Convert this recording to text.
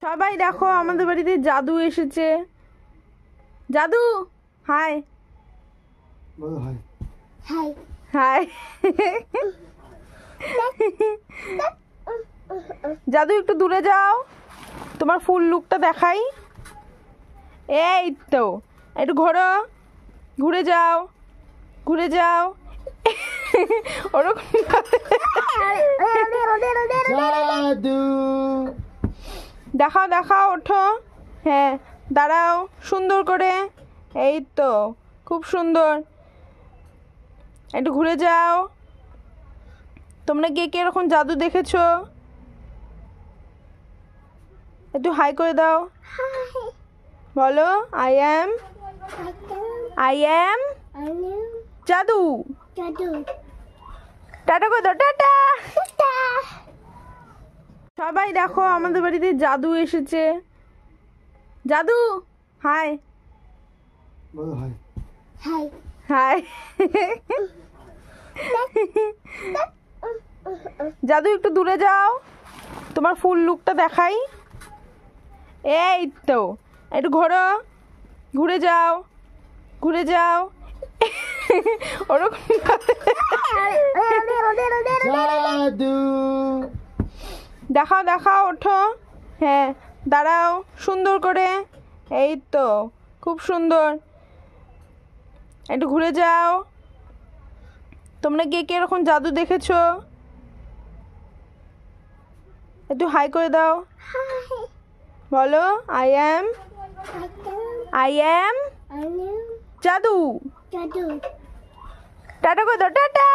সবাই দেখো আমাদের বাড়িতে জাদু এসেছে। জাদু হাই হাই হাই হাই। জাদু একটু দূরে যাও, তোমার ফুল লুকটা দেখাই। এই তো একটু ঘোরো, ঘুরে যাও, ঘুরে যাও। ওরকম জাদু দেখাও দেখাও, ওঠো। হ্যাঁ দাঁড়াও সুন্দর করে, এই তো খুব সুন্দর। একটু ঘুরে যাও। তোমরা কে কে এরকম জাদু দেখেছো? একটু হাই করে দাও, বলো আই অ্যাম জাদু। টাটা করে দাও, টাটা। সবাই দেখো আমাদের বাড়িতে জাদু এসেছে। জাদু হাই হাই হাই হাই। জাদু একটু দূরে যাও, তোমার ফুল লুকটা দেখাই। এই তো একটু ঘোরো, ঘুরে যাও, ঘুরে যাও। ওরকম জাদু দেখাও দেখাও, ওঠো। হ্যাঁ দাঁড়াও সুন্দর করে, এই তো খুব সুন্দর। একটু ঘুরে যাও। তোমরা কে কে এরকম জাদু দেখেছো? একটু হাই করে দাও, বলো আই অ্যাম জাদু। জাদু টাটা করে দাও, টাটা।